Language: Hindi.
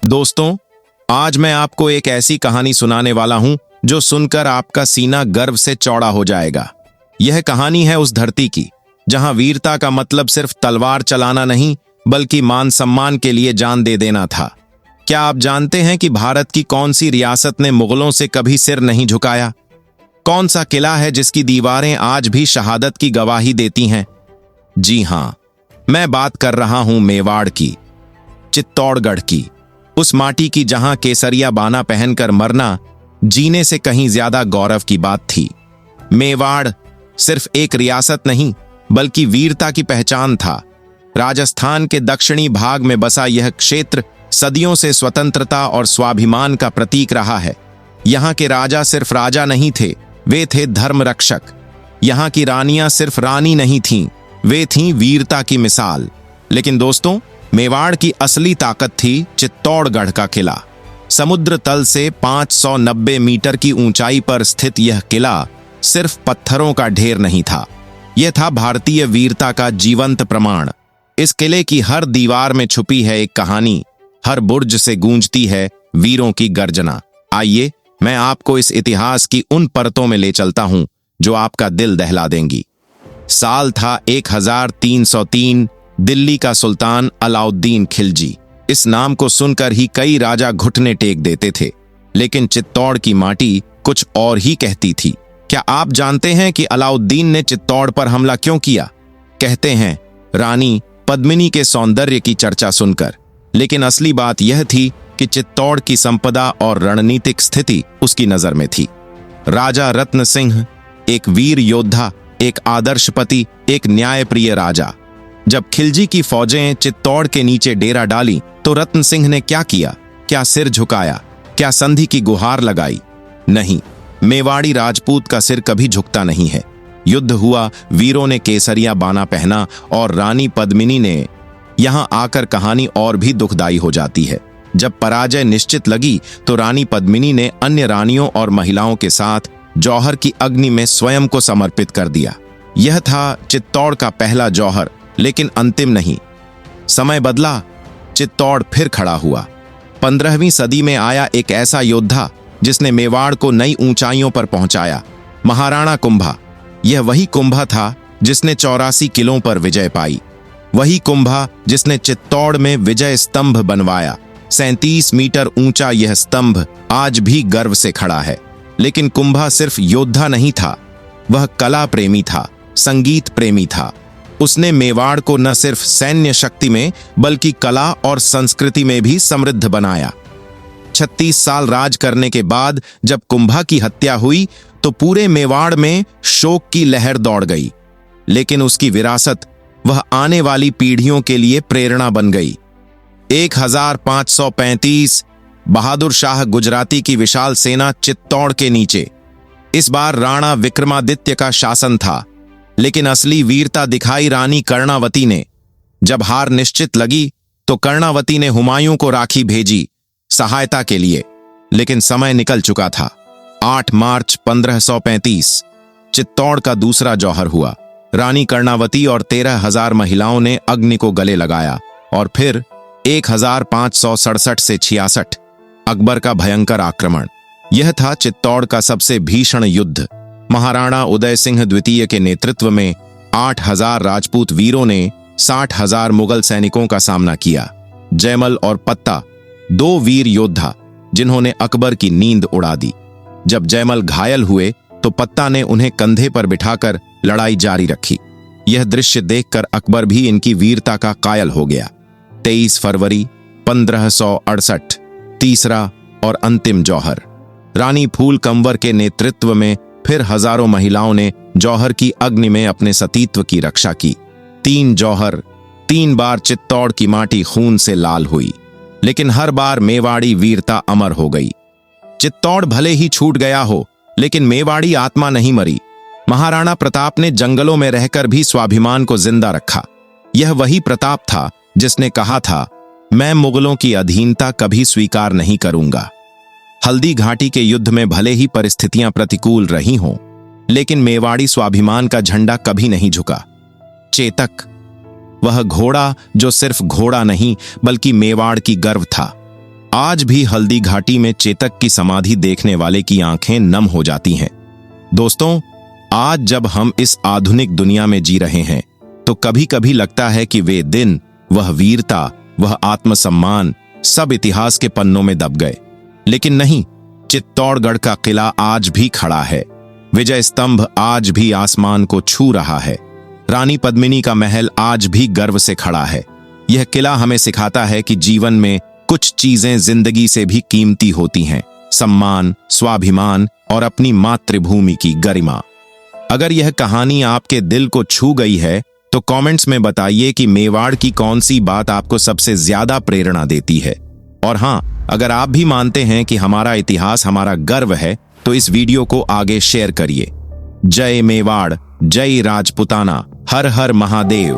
दोस्तों, आज मैं आपको एक ऐसी कहानी सुनाने वाला हूं जो सुनकर आपका सीना गर्व से चौड़ा हो जाएगा। यह कहानी है उस धरती की जहां वीरता का मतलब सिर्फ तलवार चलाना नहीं बल्कि मान सम्मान के लिए जान दे देना था। क्या आप जानते हैं कि भारत की कौन सी रियासत ने मुगलों से कभी सिर नहीं झुकाया? कौन सा किला है जिसकी दीवारें आज भी शहादत की गवाही देती हैं? जी हां, मैं बात कर रहा हूं मेवाड़ की, चित्तौड़गढ़ की, उस माटी की जहां केसरिया बाना पहनकर मरना जीने से कहीं ज्यादा गौरव की बात थी। मेवाड़ सिर्फ एक रियासत नहीं बल्कि वीरता की पहचान था। राजस्थान के दक्षिणी भाग में बसा यह क्षेत्र सदियों से स्वतंत्रता और स्वाभिमान का प्रतीक रहा है। यहाँ के राजा सिर्फ राजा नहीं थे, वे थे धर्म रक्षक। यहाँ की रानियां सिर्फ रानी नहीं थीं, वे थीं वीरता की मिसाल। लेकिन दोस्तों, मेवाड़ की असली ताकत थी चित्तौड़गढ़ का किला। समुद्र तल से 590 मीटर की ऊंचाई पर स्थित यह किला सिर्फ पत्थरों का ढेर नहीं था, यह था भारतीय वीरता का जीवंत प्रमाण। इस किले की हर दीवार में छुपी है एक कहानी, हर बुर्ज से गूंजती है वीरों की गर्जना। आइए, मैं आपको इस इतिहास की उन परतों में ले चलता हूं जो आपका दिल दहला देंगी। साल था 1303। दिल्ली का सुल्तान अलाउद्दीन खिलजी। इस नाम को सुनकर ही कई राजा घुटने टेक देते थे, लेकिन चित्तौड़ की माटी कुछ और ही कहती थी। क्या आप जानते हैं कि अलाउद्दीन ने चित्तौड़ पर हमला क्यों किया? कहते हैं रानी पद्मिनी के सौंदर्य की चर्चा सुनकर, लेकिन असली बात यह थी कि चित्तौड़ की संपदा और रणनीतिक स्थिति उसकी नजर में थी। राजा रत्न सिंह एक वीर योद्धा, एक आदर्श पति, एक न्यायप्रिय राजा। जब खिलजी की फौजें चित्तौड़ के नीचे डेरा डाली तो रत्न सिंह ने क्या किया? क्या सिर झुकाया? क्या संधि की गुहार लगाई? नहीं, मेवाड़ी राजपूत का सिर कभी झुकता नहीं है। युद्ध हुआ, वीरों ने केसरिया बाना पहना और रानी पद्मिनी ने। यहां आकर कहानी और भी दुखदाई हो जाती है। जब पराजय निश्चित लगी तो रानी पद्मिनी ने अन्य रानियों और महिलाओं के साथ जौहर की अग्नि में स्वयं को समर्पित कर दिया। यह था चित्तौड़ का पहला जौहर, लेकिन अंतिम नहीं। समय बदला, चित्तौड़ फिर खड़ा हुआ। 15वीं सदी में आया एक ऐसा योद्धा जिसने मेवाड़ को नई ऊंचाइयों पर पहुंचाया, महाराणा कुंभा। यह वही कुंभा था जिसने 84 किलों पर विजय पाई, वही कुंभा जिसने चित्तौड़ में विजय स्तंभ बनवाया। 37 मीटर ऊंचा यह स्तंभ आज भी गर्व से खड़ा है। लेकिन कुंभा सिर्फ योद्धा नहीं था, वह कला प्रेमी था, संगीत प्रेमी था। उसने मेवाड़ को न सिर्फ सैन्य शक्ति में बल्कि कला और संस्कृति में भी समृद्ध बनाया। 36 साल राज करने के बाद जब कुंभा की हत्या हुई तो पूरे मेवाड़ में शोक की लहर दौड़ गई, लेकिन उसकी विरासत वह आने वाली पीढ़ियों के लिए प्रेरणा बन गई। 1535 बहादुर शाह गुजराती की विशाल सेना चित्तौड़ के नीचे। इस बार राणा विक्रमादित्य का शासन था, लेकिन असली वीरता दिखाई रानी कर्णावती ने। जब हार निश्चित लगी तो कर्णावती ने हुमायूं को राखी भेजी सहायता के लिए, लेकिन समय निकल चुका था। 8 मार्च 1535 चित्तौड़ का दूसरा जौहर हुआ। रानी कर्णावती और 13,000 महिलाओं ने अग्नि को गले लगाया। और फिर 1567 से 66 अकबर का भयंकर आक्रमण। यह था चित्तौड़ का सबसे भीषण युद्ध। महाराणा उदय सिंह द्वितीय के नेतृत्व में 8,000 राजपूत वीरों ने 60,000 मुगल सैनिकों का सामना किया। जयमल और पत्ता, 2 वीर योद्धा जिन्होंने अकबर की नींद उड़ा दी। जब जयमल घायल हुए तो पत्ता ने उन्हें कंधे पर बिठाकर लड़ाई जारी रखी। यह दृश्य देखकर अकबर भी इनकी वीरता का कायल हो गया। 23 फरवरी 1568 तीसरा और अंतिम जौहर। रानी फूल कंवर के नेतृत्व में फिर हजारों महिलाओं ने जौहर की अग्नि में अपने सतीत्व की रक्षा की। 3 जौहर, 3 बार चित्तौड़ की माटी खून से लाल हुई, लेकिन हर बार मेवाड़ी वीरता अमर हो गई। चित्तौड़ भले ही छूट गया हो, लेकिन मेवाड़ी आत्मा नहीं मरी। महाराणा प्रताप ने जंगलों में रहकर भी स्वाभिमान को जिंदा रखा। यह वही प्रताप था जिसने कहा था, मैं मुगलों की अधीनता कभी स्वीकार नहीं करूंगा। हल्दी घाटी के युद्ध में भले ही परिस्थितियां प्रतिकूल रही हों, लेकिन मेवाड़ी स्वाभिमान का झंडा कभी नहीं झुका। चेतक, वह घोड़ा जो सिर्फ घोड़ा नहीं बल्कि मेवाड़ की गर्व था। आज भी हल्दी घाटी में चेतक की समाधि देखने वाले की आंखें नम हो जाती हैं। दोस्तों, आज जब हम इस आधुनिक दुनिया में जी रहे हैं तो कभी कभी लगता है कि वे दिन, वह वीरता, वह आत्मसम्मान सब इतिहास के पन्नों में दब गए। लेकिन नहीं, चित्तौड़गढ़ का किला आज भी खड़ा है। विजय स्तंभ आज भी आसमान को छू रहा है। रानी पद्मिनी का महल आज भी गर्व से खड़ा है। यह किला हमें सिखाता है कि जीवन में कुछ चीजें जिंदगी से भी कीमती होती हैं। सम्मान, स्वाभिमान और अपनी मातृभूमि की गरिमा। अगर यह कहानी आपके दिल को छू गई है तो कमेंट्स में बताइए कि मेवाड़ की कौन सी बात आपको सबसे ज्यादा प्रेरणा देती है। और हां, अगर आप भी मानते हैं कि हमारा इतिहास हमारा गर्व है तो इस वीडियो को आगे शेयर करिए। जय मेवाड़, जय राजपुताना, हर हर महादेव।